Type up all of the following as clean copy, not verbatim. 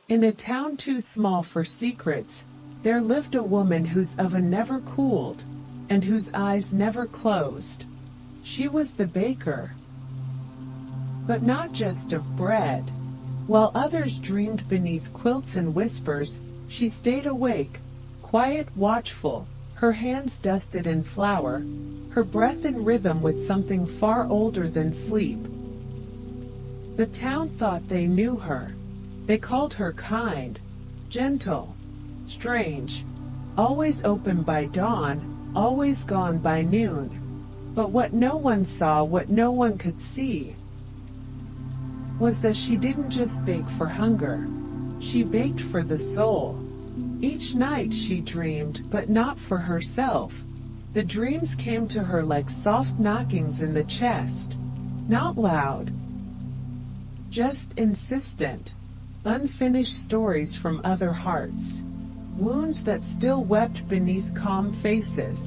In a town too small for secrets, there lived a woman whose oven never cooled, and whose eyes never closed. She was the baker. But not just of bread. While others dreamed beneath quilts and whispers, she stayed awake, quiet, watchful, her hands dusted in flour, her breath in rhythm with something far older than sleep. The town thought they knew her. They called her kind, gentle, strange, always open by dawn, always gone by noon. But what no one saw, what no one could see, was that she didn't just bake for hunger. She baked for the soul. Each night she dreamed, but not for herself. The dreams came to her like soft knockings in the chest, not loud, just insistent. Unfinished stories from other hearts, wounds that still wept beneath calm faces.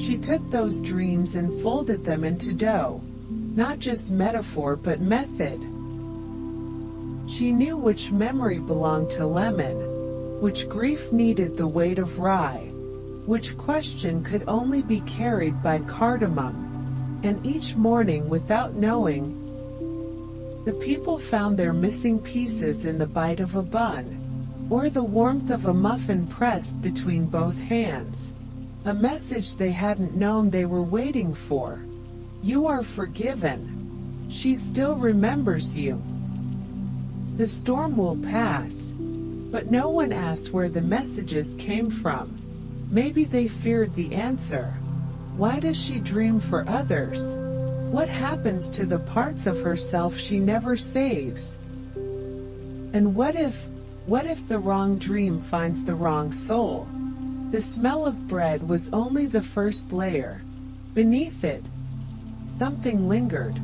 She took those dreams and folded them into dough, not just metaphor but method. She knew which memory belonged to lemon, which grief needed the weight of rye, which question could only be carried by cardamom. And each morning, without knowing, the people found their missing pieces in the bite of a bun, or the warmth of a muffin pressed between both hands. A message they hadn't known they were waiting for. You are forgiven. She still remembers you. The storm will pass, but no one asked where the messages came from. Maybe they feared the answer. Why does she dream for others? What happens to the parts of herself she never saves? And what if the wrong dream finds the wrong soul? The smell of bread was only the first layer. Beneath it, something lingered,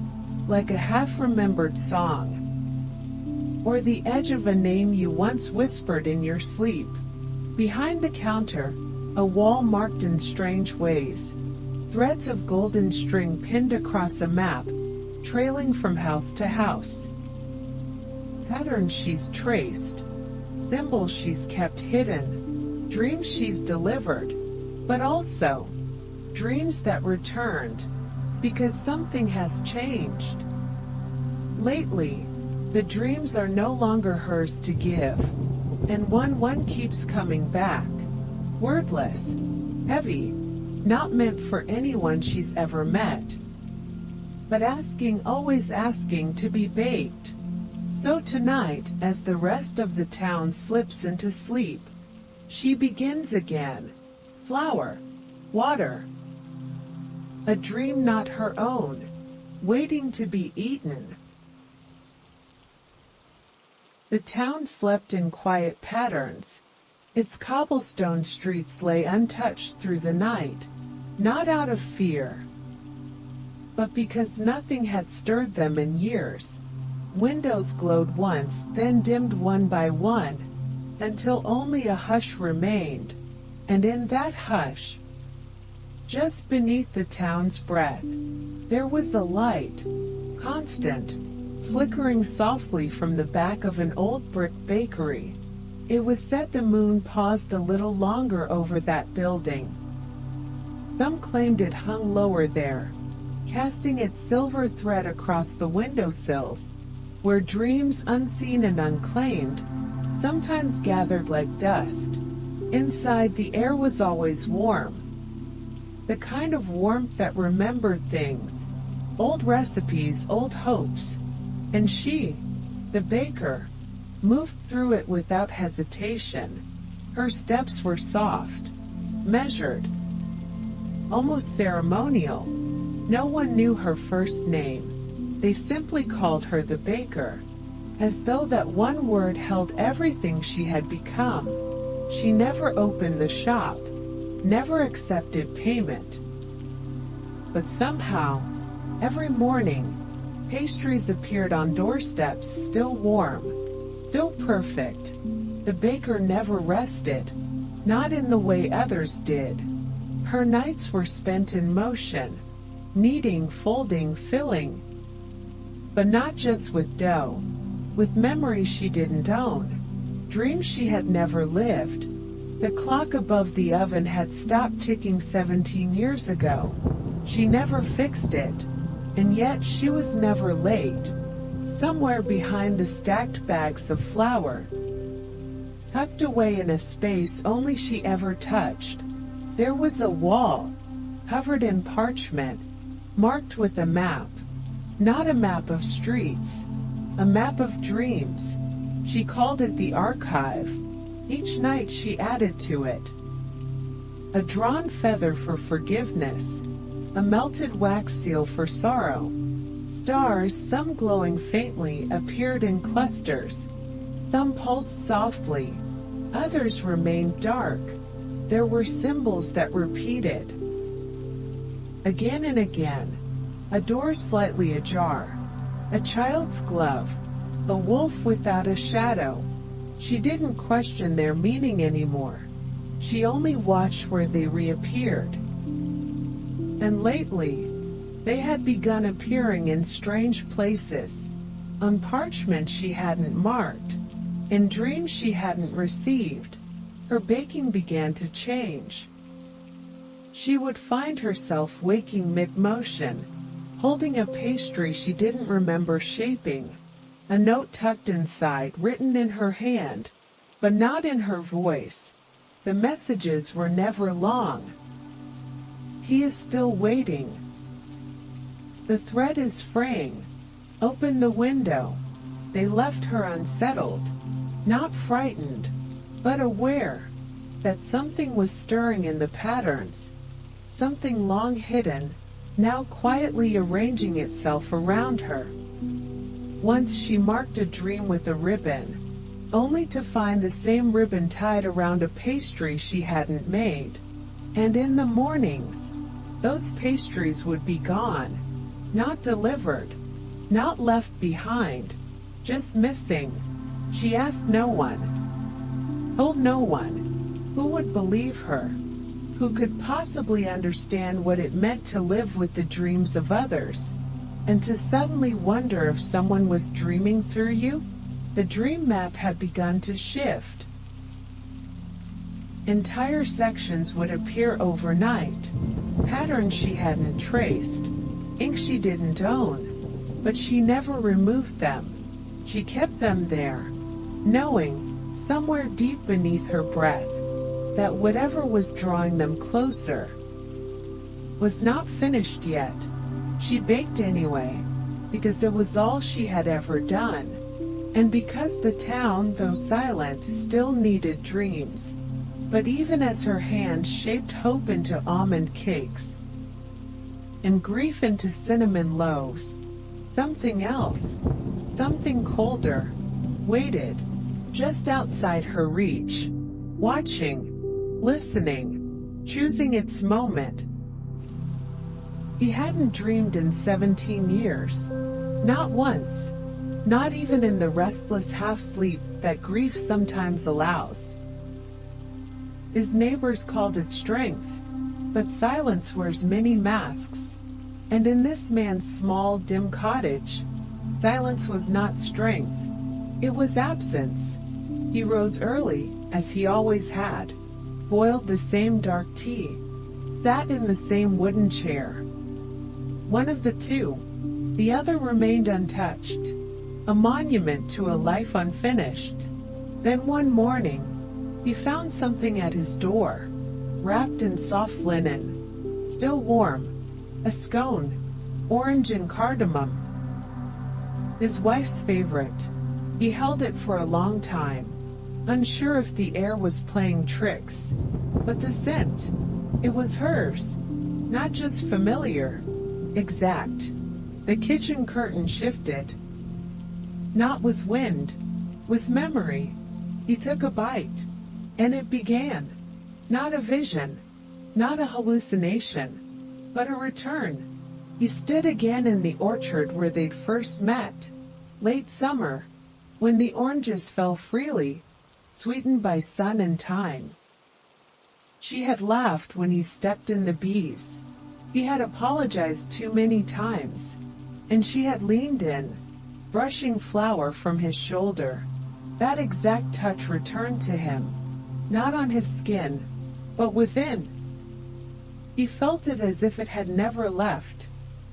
like a half-remembered song, or the edge of a name you once whispered in your sleep. Behind the counter, a wall marked in strange ways. Threads of golden string pinned across a map, trailing from house to house. Patterns she's traced, symbols she's kept hidden, dreams she's delivered, but also dreams that returned, because something has changed. Lately, the dreams are no longer hers to give, and one keeps coming back, wordless, heavy, not meant for anyone she's ever met, but asking, always asking to be baked. So tonight, as the rest of the town slips into sleep, she begins again. Flour, water, a dream not her own, waiting to be eaten. The town slept in quiet patterns. Its cobblestone streets lay untouched through the night, not out of fear, but because nothing had stirred them in years. Windows glowed once, then dimmed one by one, until only a hush remained, and in that hush, just beneath the town's breath, there was a light, constant, flickering softly from the back of an old brick bakery. It was said the moon paused a little longer over that building. Some claimed it hung lower there, casting its silver thread across the windowsills, where dreams unseen and unclaimed sometimes gathered like dust. Inside, the air was always warm, the kind of warmth that remembered things, old recipes, old hopes, and she, the baker, moved through it without hesitation. Her steps were soft, measured, almost ceremonial. No one knew her first name. They simply called her the baker, as though that one word held everything she had become. She never opened the shop, never accepted payment. But somehow, every morning, pastries appeared on doorsteps, still warm, still perfect. The baker never rested, not in the way others did. Her nights were spent in motion, kneading, folding, filling. But not just with dough, with memories she didn't own. dreams she had never lived. The clock above the oven had stopped ticking 17 years ago. She never fixed it, and yet she was never late. Somewhere behind the stacked bags of flour, tucked away in a space only she ever touched, there was a wall, covered in parchment, marked with a map. Not a map of streets, a map of dreams. She called it the archive. Each night she added to it a drawn feather for forgiveness, a melted wax seal for sorrow. Stars, some glowing faintly, appeared in clusters. Some pulsed softly, others remained dark. There were symbols that repeated again and again. A door slightly ajar, a child's glove, a wolf without a shadow. She didn't question their meaning anymore. She only watched where they reappeared. And lately, they had begun appearing in strange places, on parchment she hadn't marked, in dreams she hadn't received. Her baking began to change. She would find herself waking mid-motion, holding a pastry she didn't remember shaping, a note tucked inside, written in her hand, but not in her voice. The messages were never long. He is still waiting. The thread is fraying. Open the window. They left her unsettled, not frightened, but aware that something was stirring in the patterns, something long hidden, now quietly arranging itself around her. Once she marked a dream with a ribbon, only to find the same ribbon tied around a pastry she hadn't made. And in the mornings, those pastries would be gone, not delivered, not left behind, just missing. She asked no one, told no one. Who would believe her? Who could possibly understand what it meant to live with the dreams of others, and to suddenly wonder if someone was dreaming through you? The dream map had begun to shift. Entire sections would appear overnight, patterns she hadn't traced, ink she didn't own, but she never removed them. She kept them there, knowing, somewhere deep beneath her breath, that whatever was drawing them closer was not finished yet. She baked anyway, because it was all she had ever done, and because the town, though silent, still needed dreams. But even as her hand shaped hope into almond cakes, and grief into cinnamon loaves, something else, something colder, waited, just outside her reach, watching, listening, choosing its moment. He hadn't dreamed in 17 years. Not once. Not even in the restless half-sleep that grief sometimes allows. His neighbors called it strength, but silence wears many masks. And in this man's small, dim cottage, silence was not strength. It was absence. He rose early, as he always had, boiled the same dark tea, sat in the same wooden chair. One of the two. The other remained untouched, a monument to a life unfinished. Then one morning, he found something at his door, wrapped in soft linen, still warm, a scone, orange and cardamom. His wife's favorite. He held it for a long time, unsure if the air was playing tricks. But the scent, it was hers, not just familiar, exact. The kitchen curtain shifted. Not with wind, with memory. He took a bite, and it began. Not a vision, not a hallucination, but a return. He stood again in the orchard where they'd first met, late summer, when the oranges fell freely, sweetened by sun and time. She had laughed when he stepped in the bees. He had apologized too many times, and she had leaned in, brushing flour from his shoulder. That exact touch returned to him, not on his skin, but within. He felt it as if it had never left.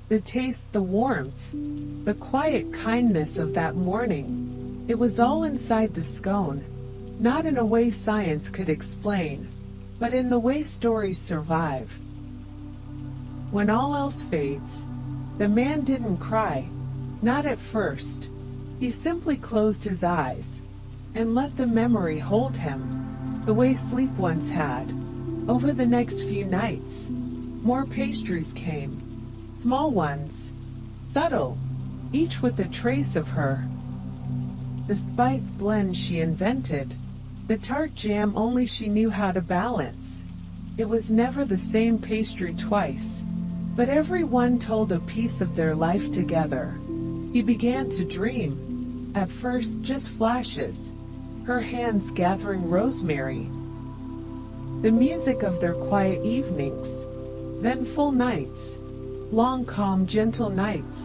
The taste, the warmth, the quiet kindness of that morning. It was all inside the scone, not in a way science could explain, but in the way stories survive. When all else fades, the man didn't cry, not at first. He simply closed his eyes and let the memory hold him, the way sleep once had. Over the next few nights, more pastries came, small ones, subtle, each with a trace of her. The spice blend she invented, the tart jam only she knew how to balance. It was never the same pastry twice, but every one told a piece of their life together. He began to dream, at first just flashes, her hands gathering rosemary, the music of their quiet evenings, then full nights, long calm gentle nights,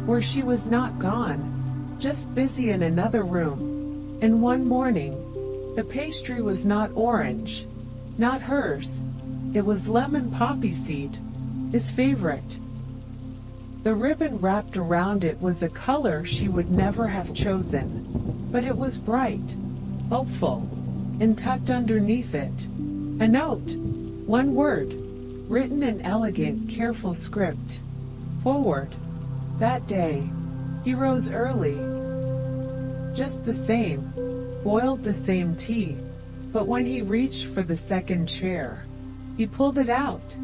where she was not gone, just busy in another room. And one morning, the pastry was not orange, not hers, it was lemon poppy seed, his favorite. The ribbon wrapped around it was a color she would never have chosen, but it was bright, hopeful, and tucked underneath it, a note, one word, written in elegant, careful script. Forward. That day, he rose early, just the same, boiled the same tea, but when he reached for the second chair, he pulled it out,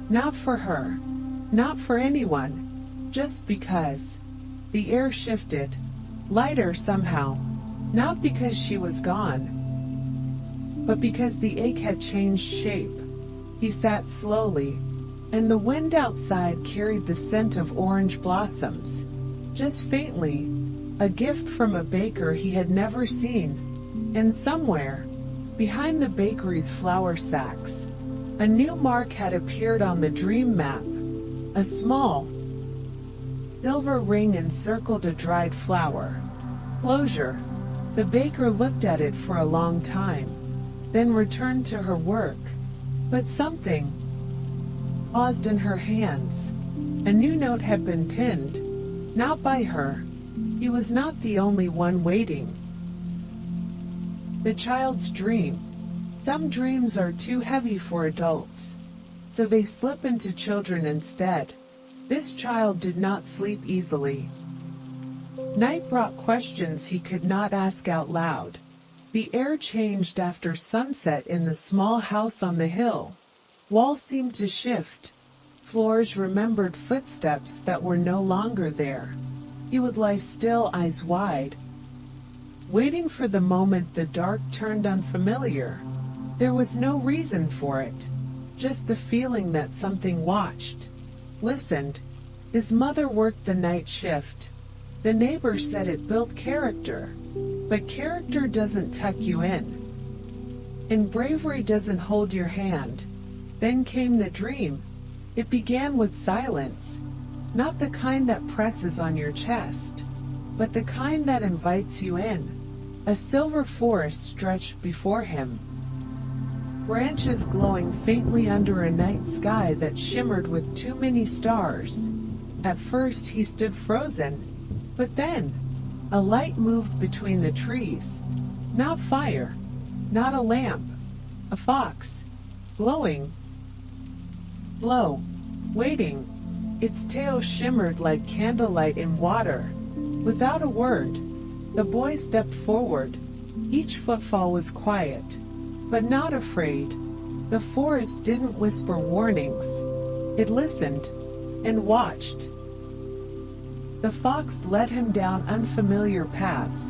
not for her, not for anyone, just because. The air shifted, lighter somehow, not because she was gone, but because the ache had changed shape. He sat slowly, and the wind outside carried the scent of orange blossoms, just faintly, a gift from a baker he had never seen. And somewhere, behind the bakery's flour sacks, a new mark had appeared on the dream map, a small, silver ring encircled a dried flower. Closure. The baker looked at it for a long time, then returned to her work. But something paused in her hands. A new note had been pinned, not by her. He was not the only one waiting. The child's dream. Some dreams are too heavy for adults, so they slip into children instead. This child did not sleep easily. Night brought questions he could not ask out loud. The air changed after sunset in the small house on the hill. Walls seemed to shift. Floors remembered footsteps that were no longer there. He would lie still, eyes wide, waiting for the moment the dark turned unfamiliar. There was no reason for it, just the feeling that something watched, listened. His mother worked the night shift. The neighbors said it built character. But character doesn't tuck you in. And bravery doesn't hold your hand. Then came the dream. It began with silence. Not the kind that presses on your chest, but the kind that invites you in. A silver forest stretched before him, branches glowing faintly under a night sky that shimmered with too many stars. At first he stood frozen, but then a light moved between the trees. Not fire, not a lamp, a fox, glowing, slow, waiting. Its tail shimmered like candlelight in water. Without a word, the boy stepped forward. Each footfall was quiet, but not afraid. The forest didn't whisper warnings. It listened and watched. The fox led him down unfamiliar paths,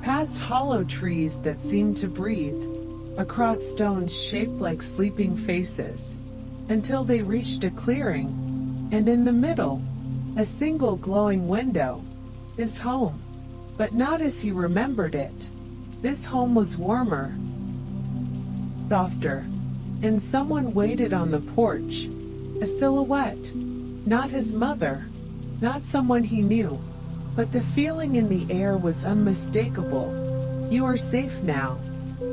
past hollow trees that seemed to breathe, across stones shaped like sleeping faces, until they reached a clearing, and in the middle, a single glowing window. His home, but not as he remembered it. This home was warmer, softer, and someone waited on the porch, a silhouette, not his mother, not someone he knew, but the feeling in the air was unmistakable, You are safe now.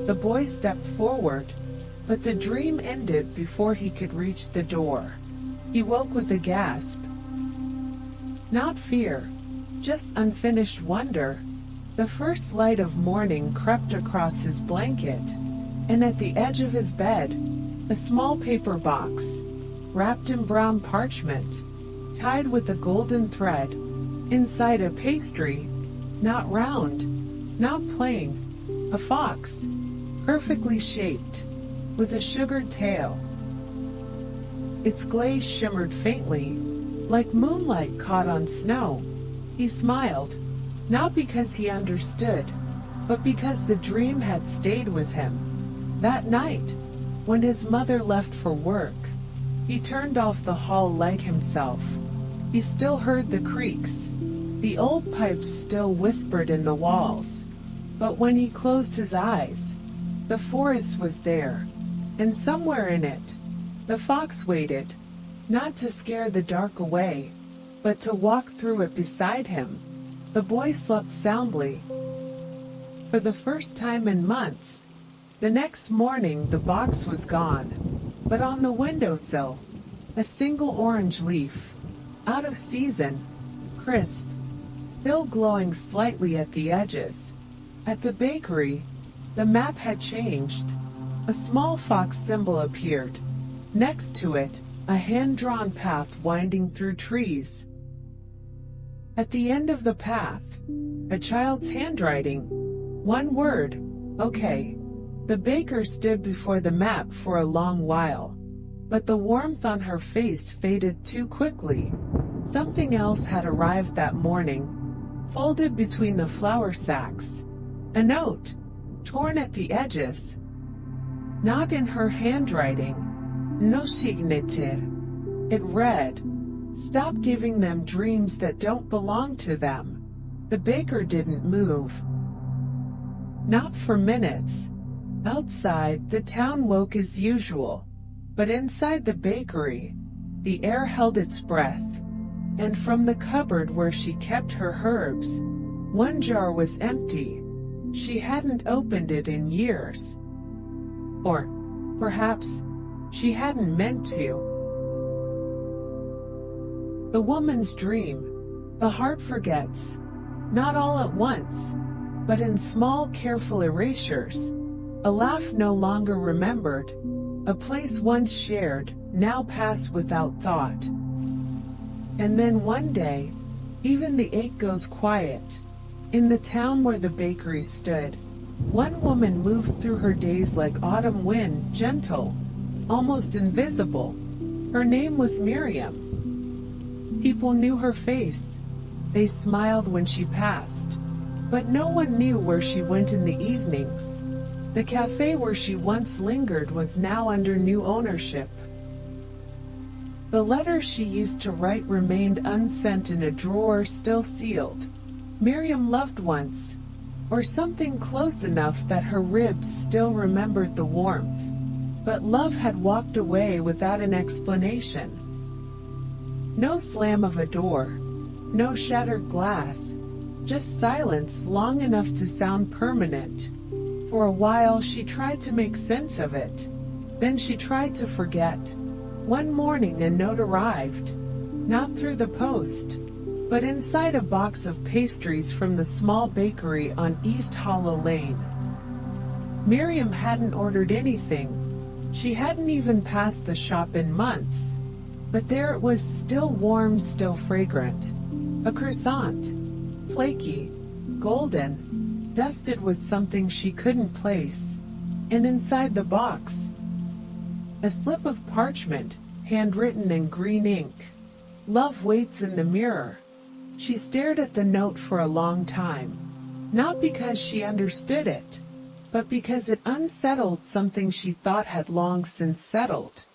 The boy stepped forward, but the dream ended before he could reach the door. He woke with a gasp. Not fear, just unfinished wonder. The first light of morning crept across his blanket, and at the edge of his bed, a small paper box, wrapped in brown parchment, tied with a golden thread, inside a pastry, not round, not plain, a fox, perfectly shaped, with a sugared tail. Its glaze shimmered faintly, like moonlight caught on snow. He smiled, not because he understood, but because the dream had stayed with him. That night, when his mother left for work, he turned off the hall light himself. He still heard the creaks. The old pipes still whispered in the walls. But when he closed his eyes, the forest was there, and somewhere in it, the fox waited, not to scare the dark away, but to walk through it beside him. The boy slept soundly. For the first time in months. The next morning the box was gone, but on the windowsill, a single orange leaf, out of season, crisp, still glowing slightly at the edges. At the bakery, the map had changed. A small fox symbol appeared. Next to it, a hand-drawn path winding through trees. At the end of the path, a child's handwriting. One word, okay. The baker stood before the map for a long while, but the warmth on her face faded too quickly. Something else had arrived that morning, folded between the flour sacks. A note, torn at the edges. Not in her handwriting. No signature. It read, "Stop giving them dreams that don't belong to them." The baker didn't move. Not for minutes. Outside, the town woke as usual, but inside the bakery, the air held its breath, and from the cupboard where she kept her herbs, one jar was empty. She hadn't opened it in years. Or, perhaps, she hadn't meant to. The woman's dream. The heart forgets, not all at once, but in small, careful erasures. A laugh no longer remembered, a place once shared, now passed without thought. And then one day, even the ache goes quiet. In the town where the bakery stood, one woman moved through her days like autumn wind, gentle, almost invisible. Her name was Miriam. People knew her face. They smiled when she passed, but no one knew where she went in the evenings. The cafe where she once lingered was now under new ownership. The letters she used to write remained unsent in a drawer still sealed. Miriam loved once, or something close enough that her ribs still remembered the warmth. But love had walked away without an explanation. No slam of a door, no shattered glass, just silence long enough to sound permanent. For a while she tried to make sense of it. Then she tried to forget. One morning a note arrived, not through the post, but inside a box of pastries from the small bakery on East Hollow Lane. Miriam hadn't ordered anything. She hadn't even passed the shop in months. But there it was, still warm, still fragrant. A croissant, flaky, golden, dusted with something she couldn't place, and inside the box, a slip of parchment, handwritten in green ink. Love waits in the mirror. She stared at the note for a long time, not because she understood it, but because it unsettled something she thought had long since settled.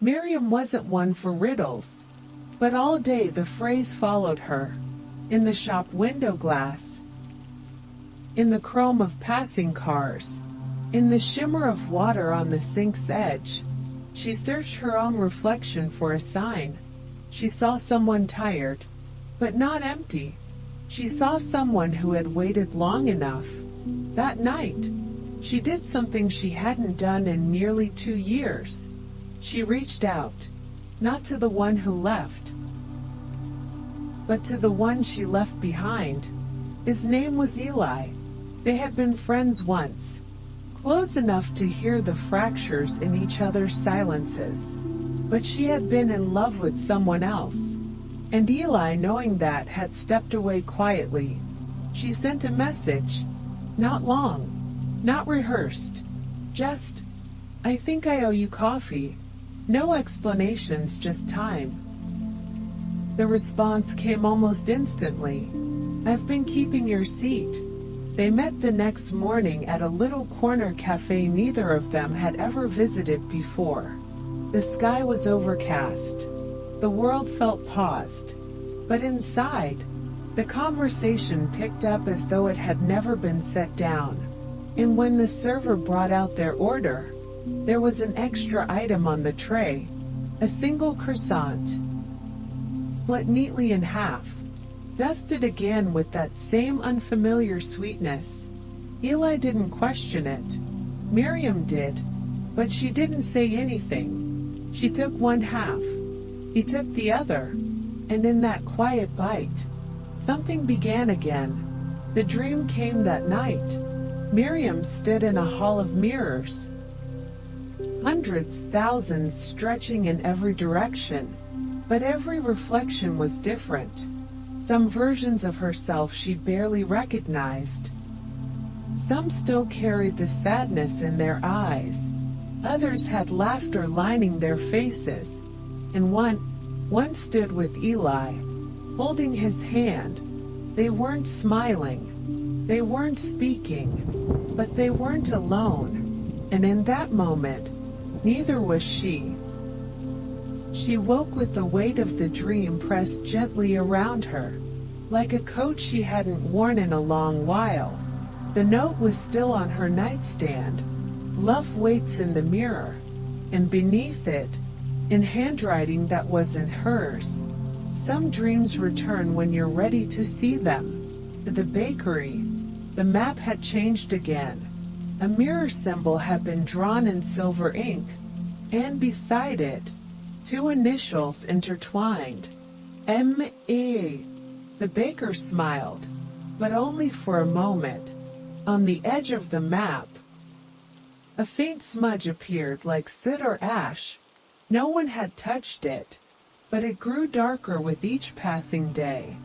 Miriam wasn't one for riddles, but all day the phrase followed her. In the shop window glass, in the chrome of passing cars, in the shimmer of water on the sink's edge. She searched her own reflection for a sign. She saw someone tired, but not empty. She saw someone who had waited long enough, That night, she did something she hadn't done in nearly 2 years. She reached out, not to the one who left, but to the one she left behind. His name was Eli. They had been friends once, close enough to hear the fractures in each other's silences. But she had been in love with someone else, and Eli, knowing that, had stepped away quietly. She sent a message, not long, not rehearsed, just, "I think I owe you coffee." No explanations, just time. The response came almost instantly. "I've been keeping your seat." They met the next morning at a little corner cafe neither of them had ever visited before. The sky was overcast. The world felt paused. But inside, the conversation picked up as though it had never been set down. And when the server brought out their order, there was an extra item on the tray, a single croissant, split neatly in half, dusted again with that same unfamiliar sweetness. Eli didn't question it. Miriam did, but she didn't say anything. She took one half. He took the other, and in that quiet bite, something began again. The dream came that night. Miriam stood in a hall of mirrors, hundreds, thousands stretching in every direction, but every reflection was different. Some versions of herself she barely recognized. Some still carried the sadness in their eyes. Others had laughter lining their faces. And one stood with Eli, holding his hand. They weren't smiling. They weren't speaking. But they weren't alone. And in that moment, neither was she. She woke with the weight of the dream pressed gently around her, like a coat she hadn't worn in a long while. The note was still on her nightstand. "Love waits in the mirror," and beneath it, in handwriting that wasn't hers, "Some dreams return when you're ready to see them." To the bakery, the map had changed again. A mirror symbol had been drawn in silver ink, and beside it, two initials intertwined. M.A. The baker smiled, but only for a moment. On the edge of the map, a faint smudge appeared like soot or ash. No one had touched it, but it grew darker with each passing day.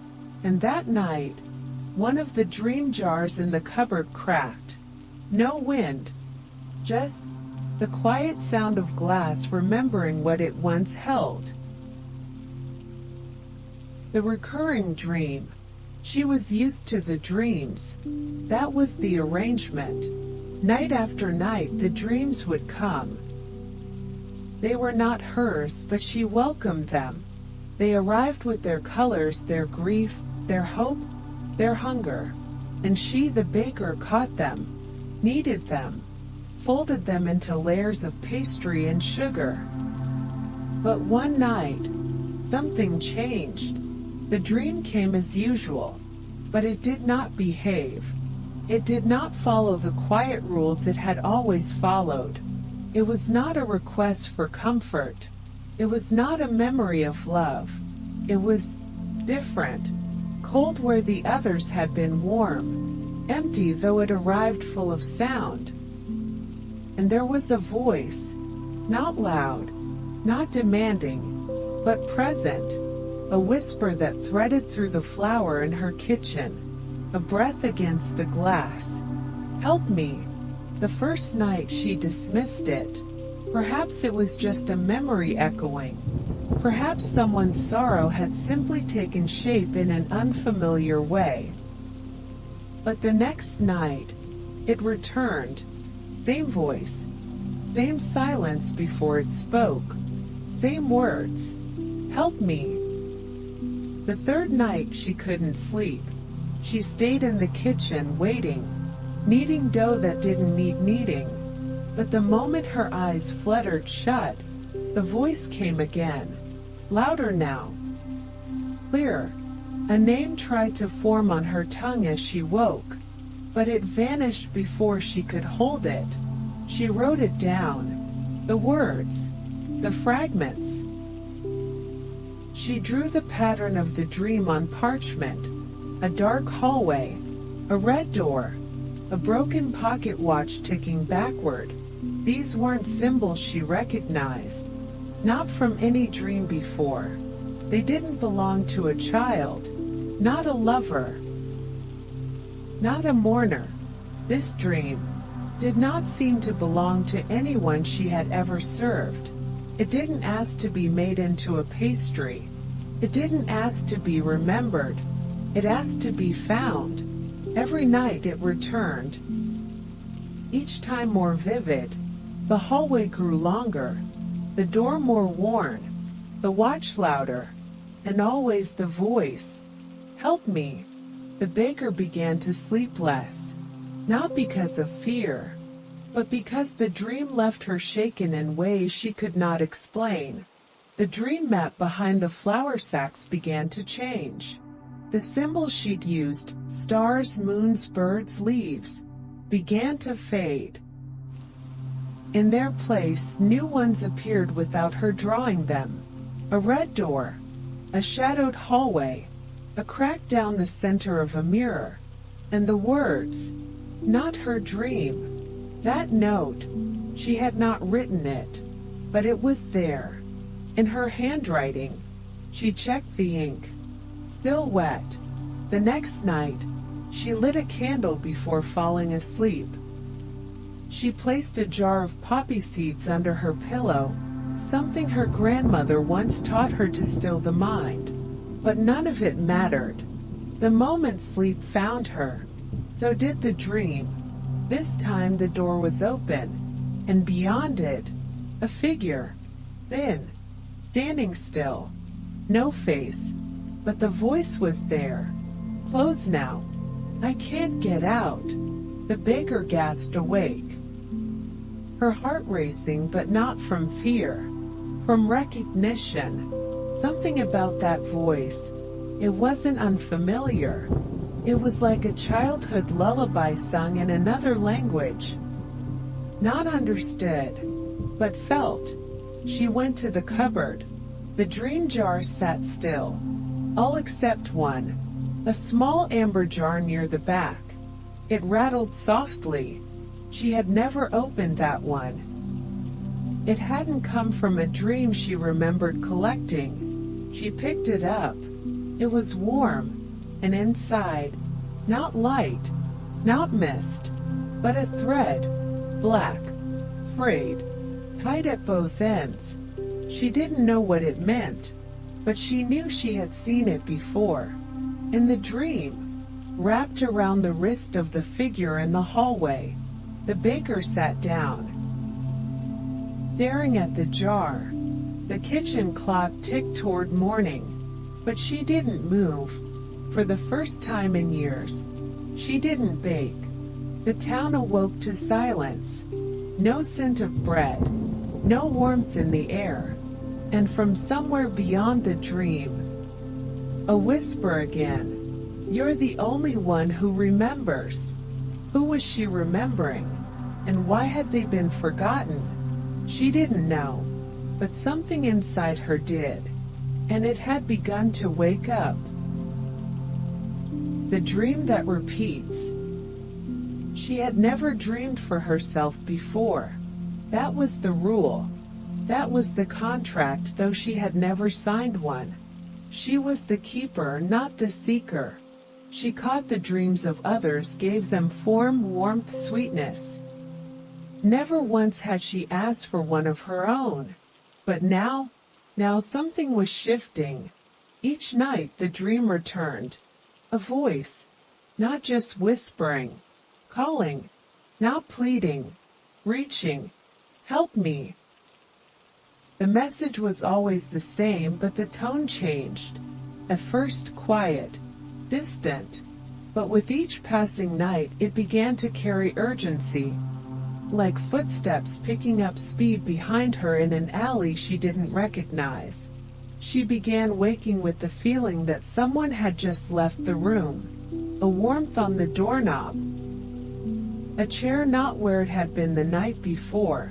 And that night, one of the dream jars in the cupboard cracked. No wind, just the quiet sound of glass remembering what it once held. The recurring dream. She was used to the dreams. That was the arrangement. Night after night the dreams would come. They were not hers, but she welcomed them. They arrived with their colors, their grief, their hope, their hunger. And she, the baker, caught them, kneaded them, folded them into layers of pastry and sugar. But one night, something changed. The dream came as usual, but it did not behave. It did not follow the quiet rules it had always followed. It was not a request for comfort. It was not a memory of love. It was different, cold where the others had been warm, empty though it arrived full of sound. And there was a voice, not loud, not demanding, but present, a whisper that threaded through the flour in her kitchen, a breath against the glass. "Help me." The first night she dismissed it. Perhaps it was just a memory echoing. Perhaps someone's sorrow had simply taken shape in an unfamiliar way. But the next night, it returned. Same voice, same silence before it spoke, same words. "Help me." The third night she couldn't sleep. She stayed in the kitchen waiting, kneading dough that didn't need kneading. But the moment her eyes fluttered shut, the voice came again, louder now, clearer. A name tried to form on her tongue as she woke. but it vanished before she could hold it. She wrote it down. The words. The fragments. She drew the pattern of the dream on parchment. A dark hallway. A red door. A broken pocket watch ticking backward. These weren't symbols she recognized. Not from any dream before. They didn't belong to a child. Not a lover. Not a mourner. This dream did not seem to belong to anyone she had ever served. It didn't ask to be made into a pastry. It didn't ask to be remembered. It asked to be found. Every night it returned. Each time more vivid. The hallway grew longer. The door more worn. The watch louder. And always the voice. Help me. The baker began to sleep less. Not because of fear, but because the dream left her shaken in ways she could not explain. The dream map behind the flour sacks began to change. The symbols she'd used, stars, moons, birds, leaves, began to fade. In their place, new ones appeared without her drawing them. A red door, a shadowed hallway, a crack down the center of a mirror, and the words, not her dream. That note, she had not written it, but it was there. In her handwriting, she checked the ink. Still wet. The next night, she lit a candle before falling asleep. She placed a jar of poppy seeds under her pillow, something her grandmother once taught her to still the mind. But none of it mattered. The moment sleep found her, so did the dream. This time the door was open, and beyond it, a figure, thin, standing still. No face, but the voice was there. Close now. I can't get out. The baker gasped awake. Her heart racing, but not from fear, from recognition. Something about that voice. It wasn't unfamiliar. It was like a childhood lullaby sung in another language. Not understood, but felt. She went to the cupboard. The dream jar sat still. All except one. A small amber jar near the back. It rattled softly. She had never opened that one. It hadn't come from a dream she remembered collecting. She picked it up. It was warm, and inside, not light, not mist, but a thread, black, frayed, tied at both ends. She didn't know what it meant, but she knew she had seen it before. In the dream, wrapped around the wrist of the figure in the hallway, the baker sat down, staring at the jar. The kitchen clock ticked toward morning, but she didn't move. For the first time in years, she didn't bake. The town awoke to silence. No scent of bread, no warmth in the air. And from somewhere beyond the dream, a whisper again. You're the only one who remembers. Who was she remembering? And why had they been forgotten? She didn't know, but something inside her did, and it had begun to wake up. The dream that repeats. She had never dreamed for herself before. That was the rule. That was the contract, though she had never signed one. She was the keeper, not the seeker. She caught the dreams of others, gave them form, warmth, sweetness. Never once had she asked for one of her own. But now something was shifting. Each night the dream returned. A voice, not just whispering, calling, not pleading, reaching, help me. The message was always the same, but the tone changed. At first quiet, distant, but with each passing night it began to carry urgency, like footsteps picking up speed behind her in an alley she didn't recognize. She began waking with the feeling that someone had just left the room, a warmth on the doorknob, a chair not where it had been the night before.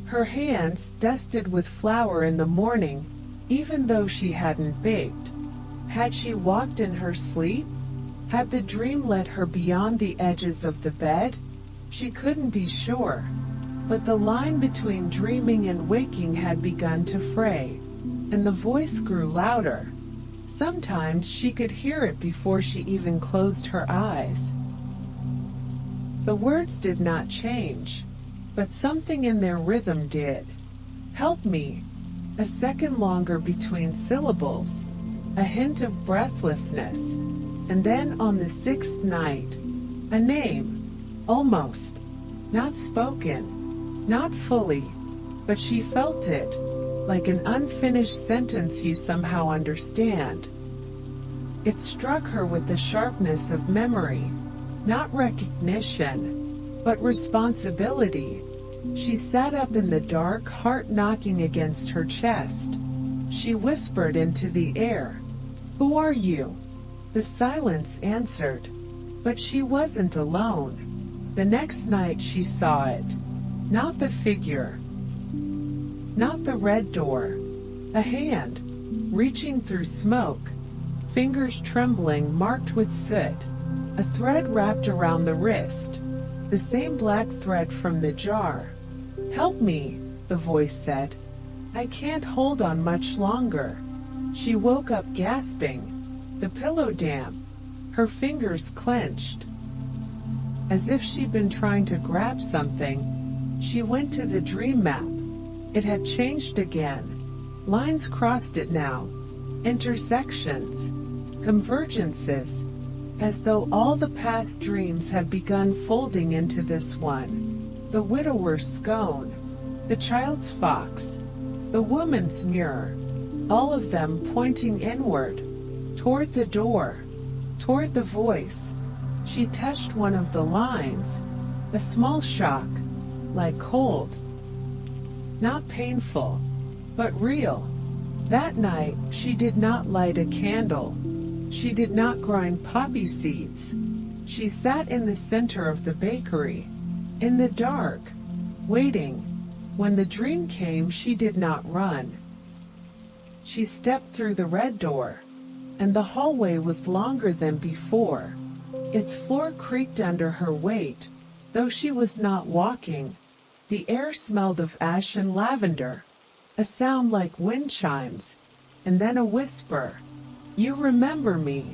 Her hands dusted with flour in the morning, even though she hadn't baked. Had she walked in her sleep? Had the dream led her beyond the edges of the bed? She couldn't be sure. But the line between dreaming and waking had begun to fray, and the voice grew louder. Sometimes she could hear it before she even closed her eyes. The words did not change, but something in their rhythm did. Help me. A second longer between syllables, a hint of breathlessness, and then on the sixth night, a name, almost, not spoken, not fully, but she felt it, like an unfinished sentence you somehow understand. It struck her with the sharpness of memory, not recognition, but responsibility. She sat up in the dark, heart knocking against her chest. She whispered into the air, "Who are you?" The silence answered, but she wasn't alone. The next night she saw it, not the figure, not the red door, a hand, reaching through smoke, fingers trembling marked with soot, a thread wrapped around the wrist, the same black thread from the jar. "Help me," the voice said. "I can't hold on much longer." She woke up gasping, the pillow damp, her fingers clenched, as if she'd been trying to grab something. She went to the dream map. It had changed again. Lines crossed it now, intersections, convergences, as though all the past dreams had begun folding into this one. The widower's scone, the child's fox, the woman's mirror, all of them pointing inward, toward the door, toward the voice. She touched one of the lines, a small shock, like cold. Not painful, but real. That night, she did not light a candle. She did not grind poppy seeds. She sat in the center of the bakery, in the dark, waiting. When the dream came, she did not run. She stepped through the red door, and the hallway was longer than before. Its floor creaked under her weight, though she was not walking. The air smelled of ash and lavender, a sound like wind chimes, and then a whisper, "You remember me."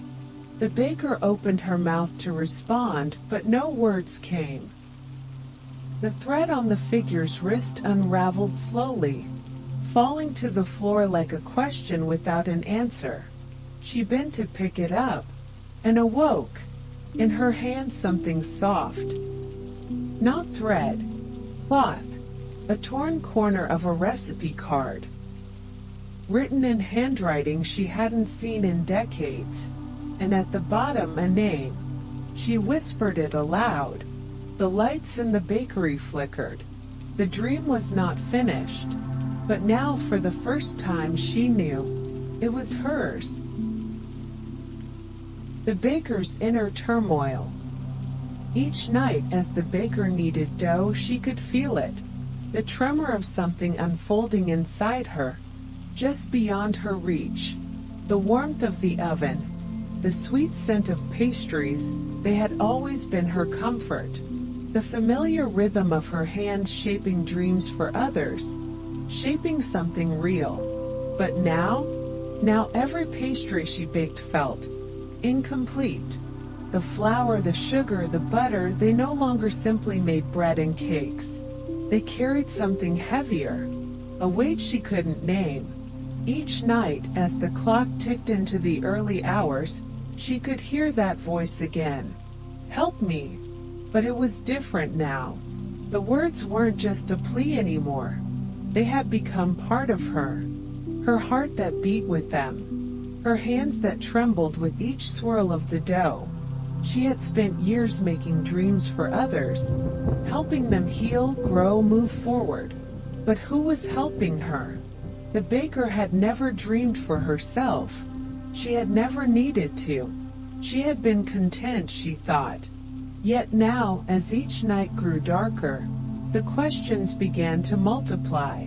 The baker opened her mouth to respond, but no words came. The thread on the figure's wrist unraveled slowly, falling to the floor like a question without an answer. She bent to pick it up, and awoke. In her hand something soft. Not thread, cloth, a torn corner of a recipe card, written in handwriting she hadn't seen in decades, and at the bottom a name. She whispered it aloud. The lights in the bakery flickered. The dream was not finished, but now for the first time she knew it was hers. The baker's inner turmoil. Each night as the baker kneaded dough, she could feel it, the tremor of something unfolding inside her, just beyond her reach. The warmth of the oven, the sweet scent of pastries, they had always been her comfort. The familiar rhythm of her hands shaping dreams for others, shaping something real. But now every pastry she baked felt incomplete. The flour, the sugar, the butter, they no longer simply made bread and cakes. They carried something heavier, a weight she couldn't name. Each night, as the clock ticked into the early hours, she could hear that voice again. "Help me." But it was different now. The words weren't just a plea anymore. They had become part of her. Her heart that beat with them. Her hands that trembled with each swirl of the dough. She had spent years making dreams for others, helping them heal, grow, move forward. But who was helping her? The baker had never dreamed for herself. She had never needed to. She had been content, she thought. Yet now, as each night grew darker, the questions began to multiply.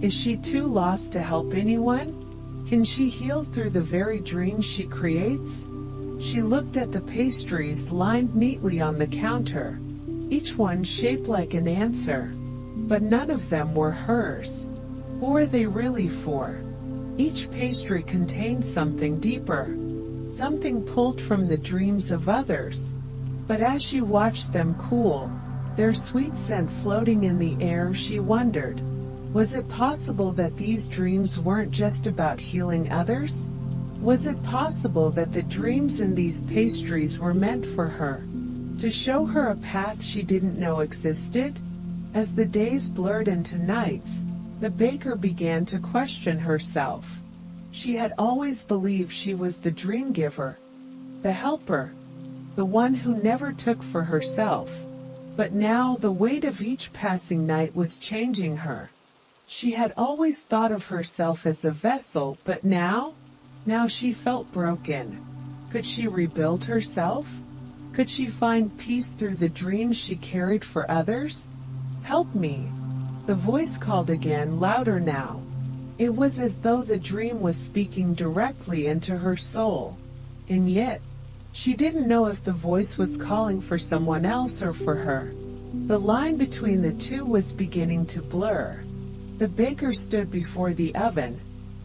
Is she too lost to help anyone? Can she heal through the very dreams she creates? She looked at the pastries lined neatly on the counter, each one shaped like an answer, but none of them were hers. Who were they really for? Each pastry contained something deeper, something pulled from the dreams of others. But as she watched them cool, their sweet scent floating in the air, she wondered, was it possible that these dreams weren't just about healing others? Was it possible that the dreams in these pastries were meant for her, to show her a path she didn't know existed? As the days blurred into nights, the baker began to question herself. She had always believed she was the dream giver, the helper, the one who never took for herself. But now the weight of each passing night was changing her. She had always thought of herself as a vessel, but now she felt broken. Could she rebuild herself? Could she find peace through the dreams she carried for others? Help me! The voice called again, louder now. It was as though the dream was speaking directly into her soul. And yet, she didn't know if the voice was calling for someone else or for her. The line between the two was beginning to blur. The baker stood before the oven,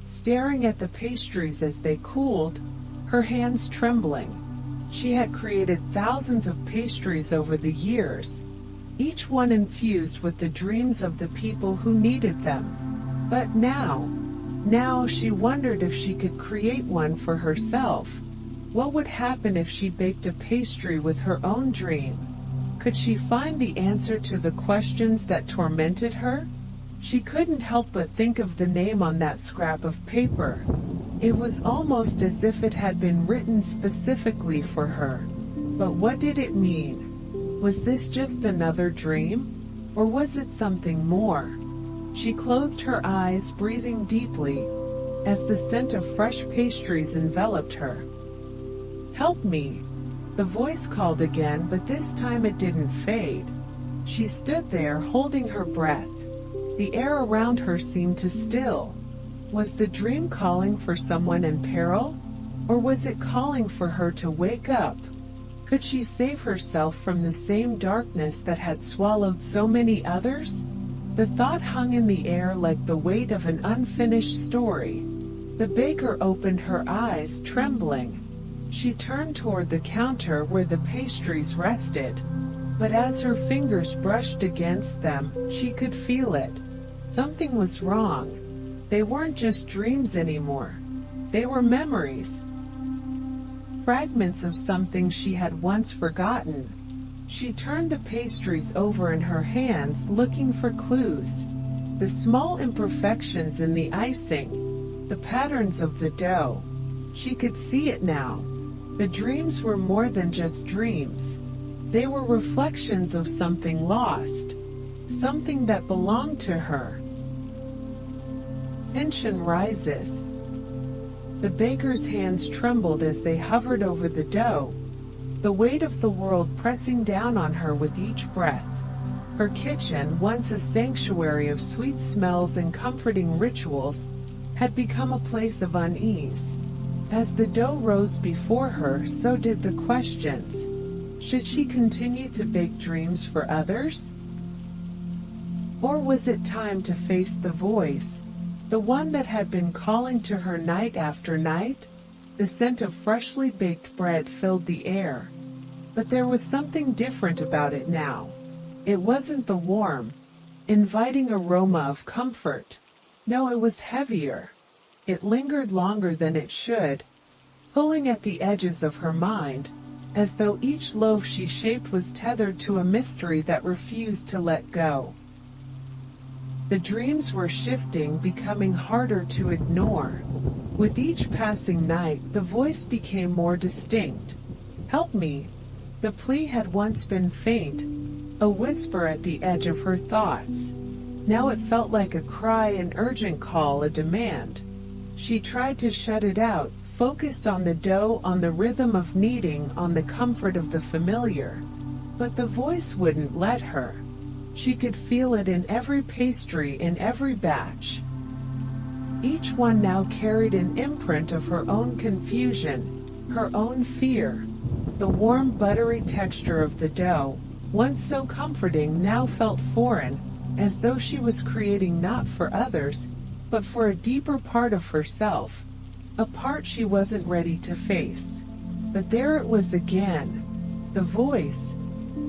staring at the pastries as they cooled, her hands trembling. She had created thousands of pastries over the years, each one infused with the dreams of the people who needed them. But now she wondered if she could create one for herself. What would happen if she baked a pastry with her own dream? Could she find the answer to the questions that tormented her? She couldn't help but think of the name on that scrap of paper. It was almost as if it had been written specifically for her. But what did it mean? Was this just another dream? Or was it something more? She closed her eyes, breathing deeply, as the scent of fresh pastries enveloped her. Help me! The voice called again, but this time it didn't fade. She stood there, holding her breath. The air around her seemed to still. Was the dream calling for someone in peril? Or was it calling for her to wake up? Could she save herself from the same darkness that had swallowed so many others? The thought hung in the air like the weight of an unfinished story. The baker opened her eyes, trembling. She turned toward the counter where the pastries rested. But as her fingers brushed against them, she could feel it. Something was wrong. They weren't just dreams anymore. They were memories. Fragments of something she had once forgotten. She turned the pastries over in her hands, looking for clues. The small imperfections in the icing, the patterns of the dough. She could see it now. The dreams were more than just dreams. They were reflections of something lost, something that belonged to her. Tension rises. The baker's hands trembled as they hovered over the dough, the weight of the world pressing down on her with each breath. Her kitchen, once a sanctuary of sweet smells and comforting rituals, had become a place of unease. As the dough rose before her, so did the questions. Should she continue to bake dreams for others? Or was it time to face the voice, the one that had been calling to her night after night? The scent of freshly baked bread filled the air. But there was something different about it now. It wasn't the warm, inviting aroma of comfort. No, it was heavier. It lingered longer than it should, pulling at the edges of her mind, as though each loaf she shaped was tethered to a mystery that refused to let go. The dreams were shifting, becoming harder to ignore. With each passing night, the voice became more distinct. Help me! The plea had once been faint, a whisper at the edge of her thoughts. Now it felt like a cry, an urgent call, a demand. She tried to shut it out, focused on the dough, on the rhythm of kneading, on the comfort of the familiar. But the voice wouldn't let her. She could feel it in every pastry, in every batch. Each one now carried an imprint of her own confusion, her own fear. The warm, buttery texture of the dough, once so comforting, now felt foreign, as though she was creating not for others, but for a deeper part of herself, a part she wasn't ready to face. But there it was again, the voice,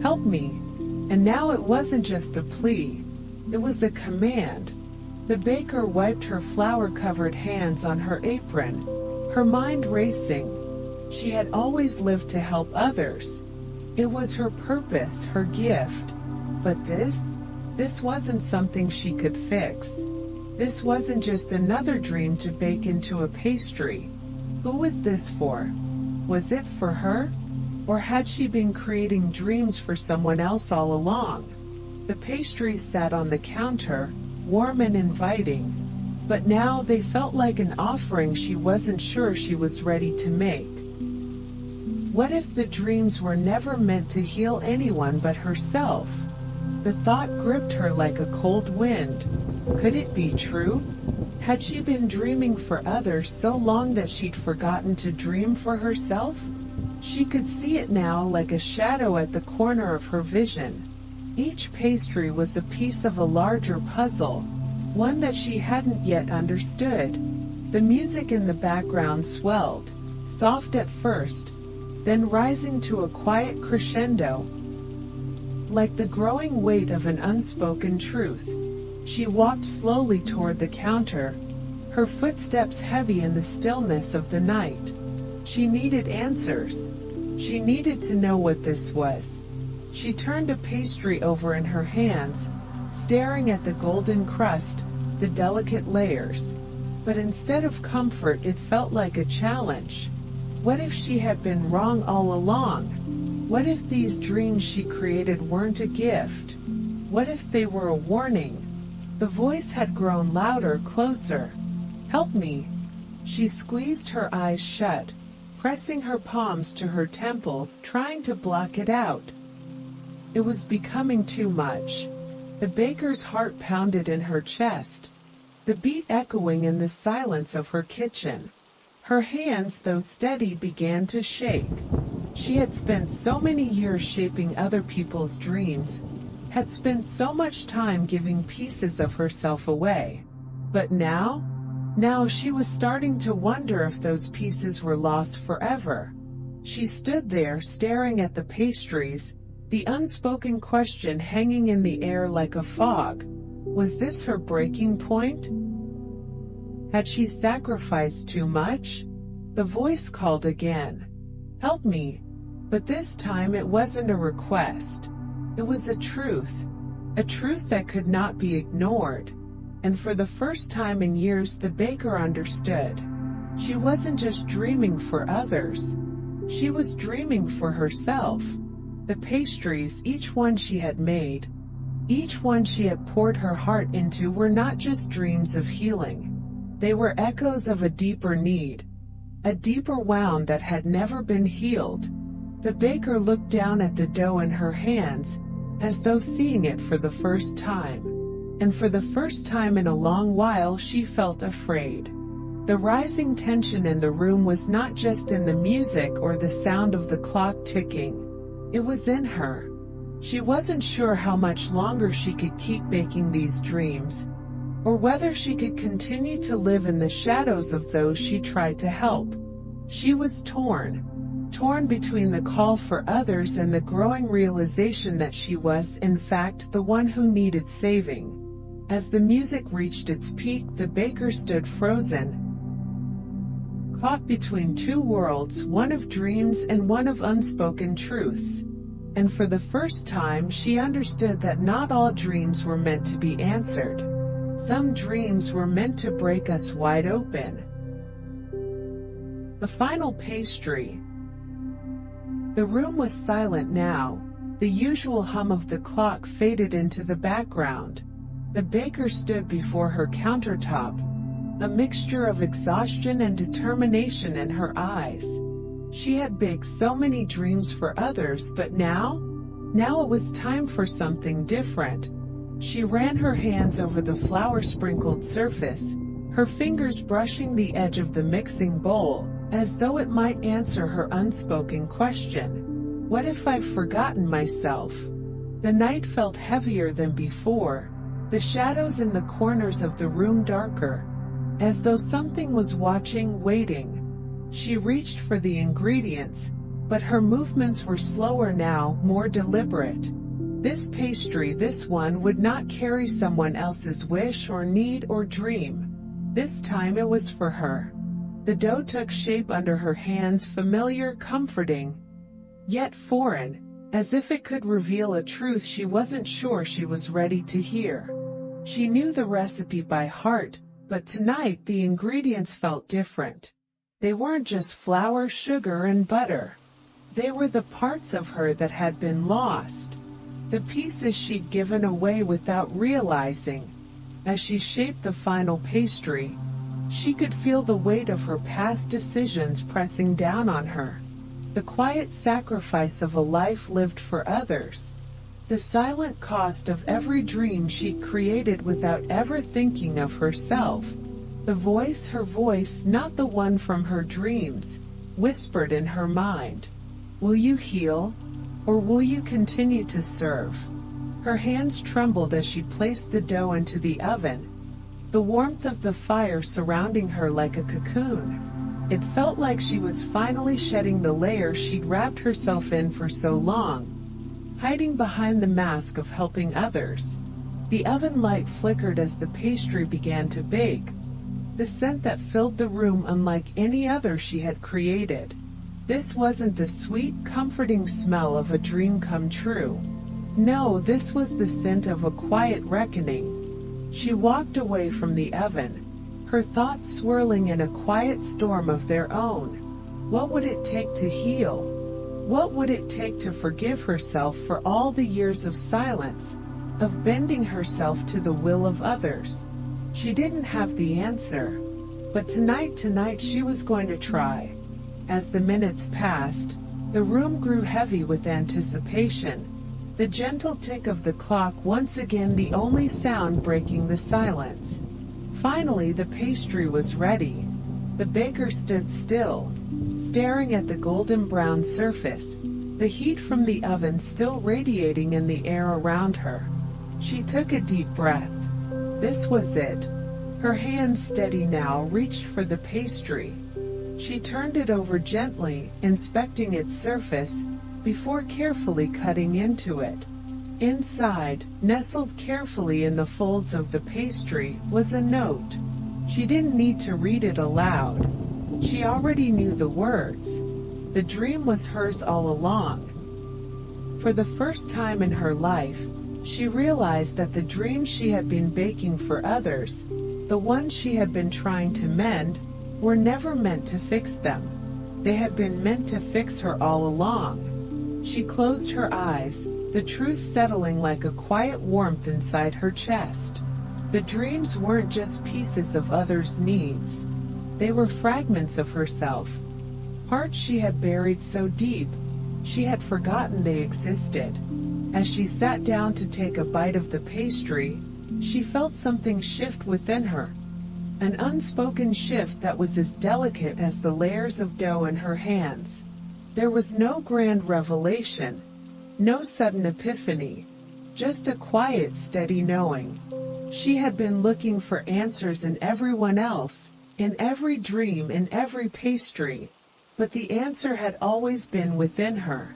"Help me." And now it wasn't just a plea, it was a command. The baker wiped her flour-covered hands on her apron, her mind racing. She had always lived to help others. It was her purpose, her gift. But this wasn't something she could fix. This wasn't just another dream to bake into a pastry. Who was this for? Was it for her? Or had she been creating dreams for someone else all along? The pastries sat on the counter, warm and inviting, but now they felt like an offering she wasn't sure she was ready to make. What if the dreams were never meant to heal anyone but herself? The thought gripped her like a cold wind. Could it be true? Had she been dreaming for others so long that she'd forgotten to dream for herself? She could see it now like a shadow at the corner of her vision. Each pastry was a piece of a larger puzzle, one that she hadn't yet understood. The music in the background swelled, soft at first, then rising to a quiet crescendo, like the growing weight of an unspoken truth. She walked slowly toward the counter, her footsteps heavy in the stillness of the night. She needed answers. She needed to know what this was. She turned a pastry over in her hands, staring at the golden crust, the delicate layers. But instead of comfort, it felt like a challenge. What if she had been wrong all along? What if these dreams she created weren't a gift? What if they were a warning? The voice had grown louder, closer. "Help me." She squeezed her eyes shut, pressing her palms to her temples, trying to block it out. It was becoming too much. The baker's heart pounded in her chest, the beat echoing in the silence of her kitchen. Her hands, though steady, began to shake. She had spent so many years shaping other people's dreams, had spent so much time giving pieces of herself away. But now she was starting to wonder if those pieces were lost forever. She stood there staring at the pastries, the unspoken question hanging in the air like a fog. Was this her breaking point? Had she sacrificed too much? The voice called again. "Help me." But this time it wasn't a request. It was a truth that could not be ignored. And for the first time in years, the baker understood. She wasn't just dreaming for others. She was dreaming for herself. The pastries, each one she had made, each one she had poured her heart into, were not just dreams of healing. They were echoes of a deeper need, a deeper wound that had never been healed. The baker looked down at the dough in her hands, as though seeing it for the first time. And for the first time in a long while, she felt afraid. The rising tension in the room was not just in the music or the sound of the clock ticking. It was in her. She wasn't sure how much longer she could keep baking these dreams, or whether she could continue to live in the shadows of those she tried to help. She was torn between the call for others and the growing realization that she was, in fact, the one who needed saving. As the music reached its peak, the baker stood frozen, caught between two worlds, one of dreams and one of unspoken truths. And for the first time, she understood that not all dreams were meant to be answered. Some dreams were meant to break us wide open. The final pastry. The room was silent now. The usual hum of the clock faded into the background. The baker stood before her countertop, a mixture of exhaustion and determination in her eyes. She had baked so many dreams for others, but now Now it was time for something different. She ran her hands over the flour-sprinkled surface, her fingers brushing the edge of the mixing bowl, as though it might answer her unspoken question. What if I've forgotten myself? The night felt heavier than before, the shadows in the corners of the room darker, as though something was watching, waiting. She reached for the ingredients, but her movements were slower now, more deliberate. This pastry, this one, would not carry someone else's wish or need or dream. This time it was for her. The dough took shape under her hands, familiar, comforting, yet foreign, as if it could reveal a truth she wasn't sure she was ready to hear. She knew the recipe by heart, but tonight the ingredients felt different. They weren't just flour, sugar, and butter. They were the parts of her that had been lost, the pieces she'd given away without realizing. As she shaped the final pastry, she could feel the weight of her past decisions pressing down on her. The quiet sacrifice of a life lived for others. The silent cost of every dream she'd created without ever thinking of herself. The voice, her voice, not the one from her dreams, whispered in her mind. Will you heal? Or will you continue to serve? Her hands trembled as she placed the dough into the oven, the warmth of the fire surrounding her like a cocoon. It felt like she was finally shedding the layer she'd wrapped herself in for so long, hiding behind the mask of helping others. The oven light flickered as the pastry began to bake, the scent that filled the room unlike any other she had created. This wasn't the sweet, comforting smell of a dream come true. No, this was the scent of a quiet reckoning. She walked away from the oven, her thoughts swirling in a quiet storm of their own. What would it take to heal? What would it take to forgive herself for all the years of silence, of bending herself to the will of others? She didn't have the answer, but tonight she was going to try. As the minutes passed, the room grew heavy with anticipation, the gentle tick of the clock once again the only sound breaking the silence. Finally the pastry was ready. The baker stood still, staring at the golden brown surface, the heat from the oven still radiating in the air around her. She took a deep breath. This was it. Her hands, steady now, reached for the pastry. She turned it over gently, inspecting its surface, before carefully cutting into it. Inside, nestled carefully in the folds of the pastry, was a note. She didn't need to read it aloud. She already knew the words. The dream was hers all along. For the first time in her life, she realized that the dreams she had been baking for others, the ones she had been trying to mend, were never meant to fix them. They had been meant to fix her all along. She closed her eyes, the truth settling like a quiet warmth inside her chest. The dreams weren't just pieces of others' needs. They were fragments of herself, parts she had buried so deep, she had forgotten they existed. As she sat down to take a bite of the pastry, she felt something shift within her. An unspoken shift that was as delicate as the layers of dough in her hands. There was no grand revelation, no sudden epiphany, just a quiet, steady knowing. She had been looking for answers in everyone else, in every dream, in every pastry, but the answer had always been within her.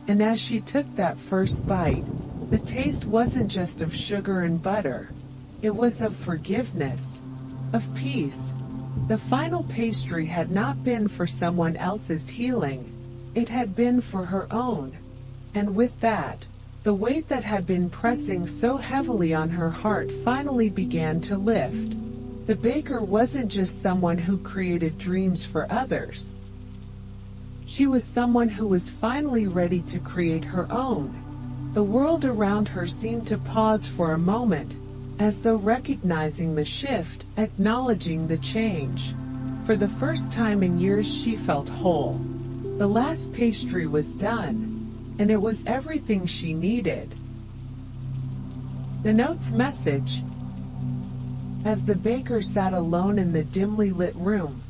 And as she took that first bite, the taste wasn't just of sugar and butter. It was of forgiveness, of peace. The final pastry had not been for someone else's healing. It had been for her own. And with that, the weight that had been pressing so heavily on her heart finally began to lift. The baker wasn't just someone who created dreams for others. She was someone who was finally ready to create her own. The world around her seemed to pause for a moment, as though recognizing the shift, acknowledging the change. For the first time in years she felt whole. The last pastry was done. and it was everything she needed. The note's message. As the baker sat alone in the dimly lit room,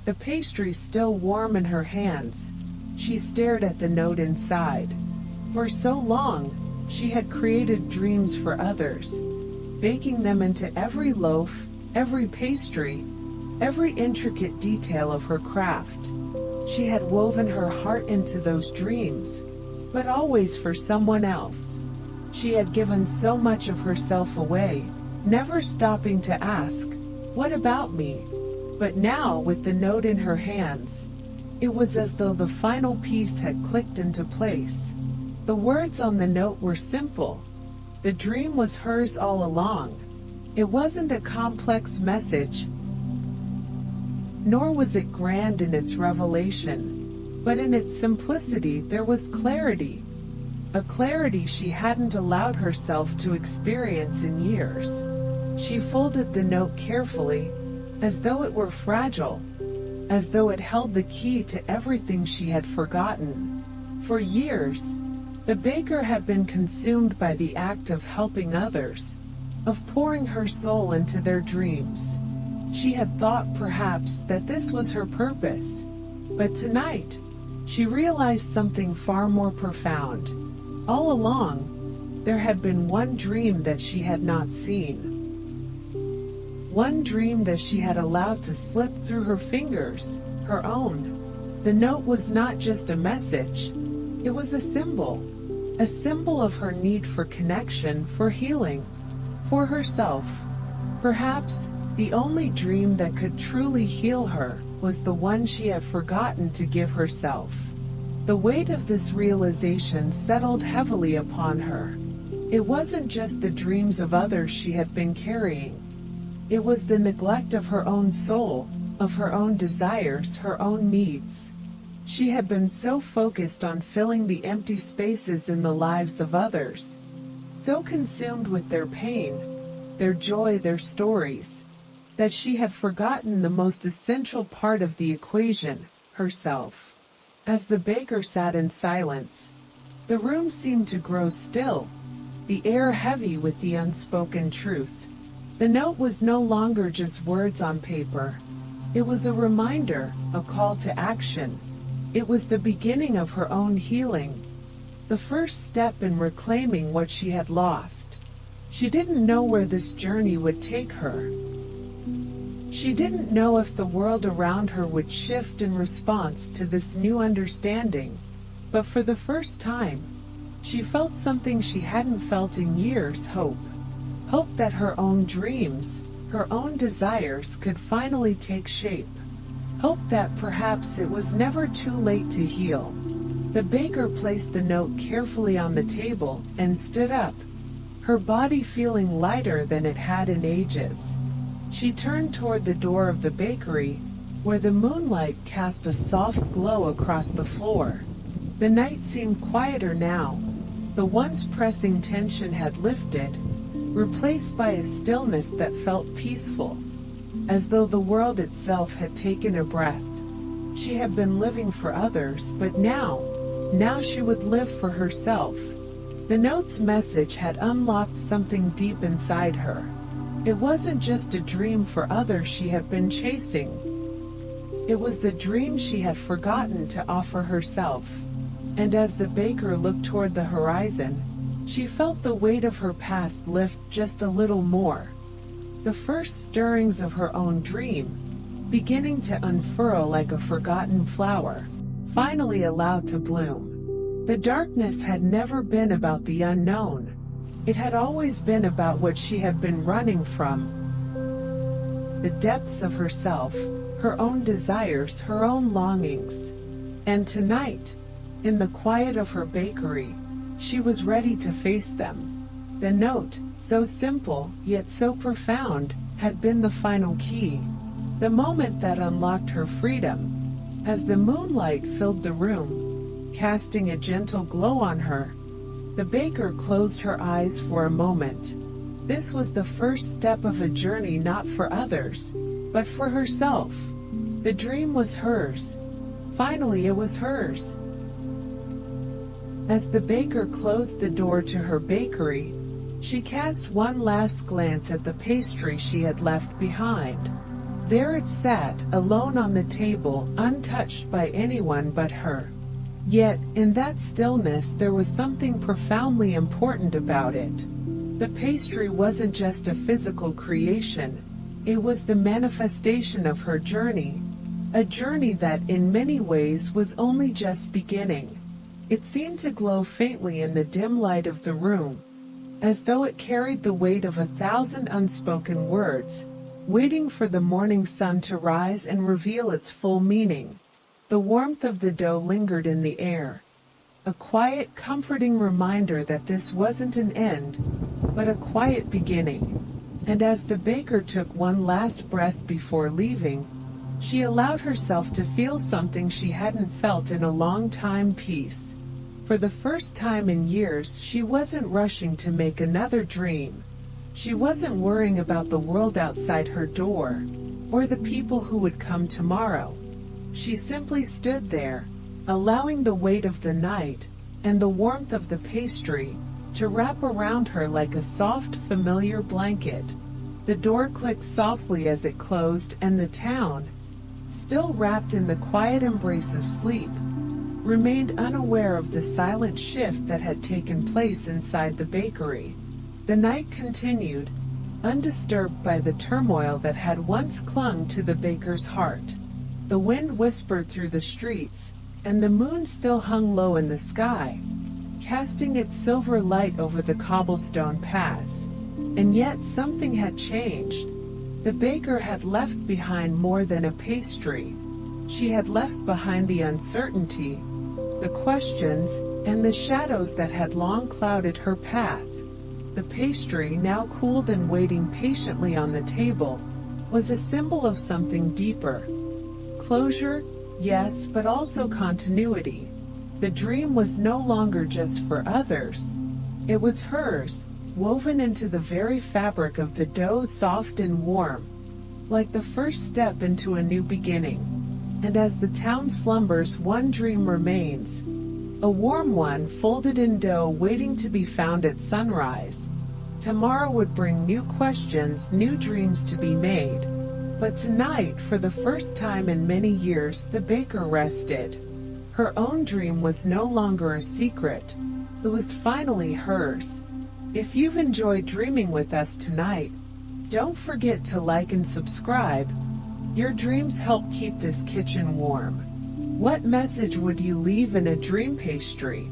the pastry still warm in her hands, she stared at the note inside. For so long, she had created dreams for others, baking them into every loaf, every pastry, every intricate detail of her craft. She had woven her heart into those dreams, but always for someone else. She had given so much of herself away, never stopping to ask, "What about me?" But now, with the note in her hands, it was as though the final piece had clicked into place. The words on the note were simple. The dream was hers all along. It wasn't a complex message, nor was it grand in its revelation, but in its simplicity there was clarity. A clarity she hadn't allowed herself to experience in years. She folded the note carefully, as though it were fragile, as though it held the key to everything she had forgotten. For years, the baker had been consumed by the act of helping others, of pouring her soul into their dreams. She had thought perhaps that this was her purpose, but tonight, she realized something far more profound. All along, there had been one dream that she had not seen. One dream that she had allowed to slip through her fingers, her own. The note was not just a message, it was a symbol of her need for connection, for healing, for herself. Perhaps the only dream that could truly heal her was the one she had forgotten to give herself. The weight of this realization settled heavily upon her. It wasn't just the dreams of others she had been carrying. It was the neglect of her own soul, of her own desires, her own needs. She had been so focused on filling the empty spaces in the lives of others, so consumed with their pain, their joy, their stories, that she had forgotten the most essential part of the equation, herself. As the baker sat in silence, the room seemed to grow still, the air heavy with the unspoken truth. The note was no longer just words on paper. It was a reminder, a call to action. It was the beginning of her own healing, the first step in reclaiming what she had lost. She didn't know where this journey would take her. She didn't know if the world around her would shift in response to this new understanding, but for the first time, she felt something she hadn't felt in years: hope. Hope that her own dreams, her own desires could finally take shape. Hope that perhaps it was never too late to heal. The baker placed the note carefully on the table and stood up, her body feeling lighter than it had in ages. She turned toward the door of the bakery, where the moonlight cast a soft glow across the floor. The night seemed quieter now. The once pressing tension had lifted, replaced by a stillness that felt peaceful, as though the world itself had taken a breath. She had been living for others, but now she would live for herself. The note's message had unlocked something deep inside her. It wasn't just a dream for others she had been chasing. It was the dream she had forgotten to offer herself. And as the baker looked toward the horizon, she felt the weight of her past lift just a little more. The first stirrings of her own dream, beginning to unfurl like a forgotten flower, finally allowed to bloom. The darkness had never been about the unknown. It had always been about what she had been running from. The depths of herself, her own desires, her own longings. And tonight, in the quiet of her bakery, she was ready to face them. The note, so simple, yet so profound, had been the final key, the moment that unlocked her freedom. As the moonlight filled the room, casting a gentle glow on her, the baker closed her eyes for a moment. This was the first step of a journey not for others, but for herself. The dream was hers. Finally, it was hers. As the baker closed the door to her bakery, she cast one last glance at the pastry she had left behind. There it sat, alone on the table, untouched by anyone but her. Yet, in that stillness there was something profoundly important about it. The pastry wasn't just a physical creation, it was the manifestation of her journey, a journey that in many ways was only just beginning. It seemed to glow faintly in the dim light of the room, as though it carried the weight of 1,000 unspoken words, waiting for the morning sun to rise and reveal its full meaning. The warmth of the dough lingered in the air, a quiet, comforting reminder that this wasn't an end, but a quiet beginning. And as the baker took one last breath before leaving, she allowed herself to feel something she hadn't felt in a long time: peace. For the first time in years, she wasn't rushing to make another dream. She wasn't worrying about the world outside her door, or the people who would come tomorrow. She simply stood there, allowing the weight of the night, and the warmth of the pastry, to wrap around her like a soft, familiar blanket. The door clicked softly as it closed, and the town, still wrapped in the quiet embrace of sleep, remained unaware of the silent shift that had taken place inside the bakery. The night continued, undisturbed by the turmoil that had once clung to the baker's heart. The wind whispered through the streets, and the moon still hung low in the sky, casting its silver light over the cobblestone path. And yet something had changed. The baker had left behind more than a pastry. She had left behind the uncertainty, the questions, and the shadows that had long clouded her path. The pastry, now cooled and waiting patiently on the table, was a symbol of something deeper. Closure, yes, but also continuity. The dream was no longer just for others. It was hers, woven into the very fabric of the dough, soft and warm, like the first step into a new beginning. And as the town slumbers, one dream remains, a warm one folded in dough waiting to be found at sunrise. Tomorrow would bring new questions, new dreams to be made. But tonight, for the first time in many years, the baker rested. Her own dream was no longer a secret. It was finally hers. If you've enjoyed dreaming with us tonight, don't forget to like and subscribe. Your dreams help keep this kitchen warm. What message would you leave in a dream pastry?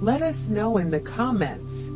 Let us know in the comments.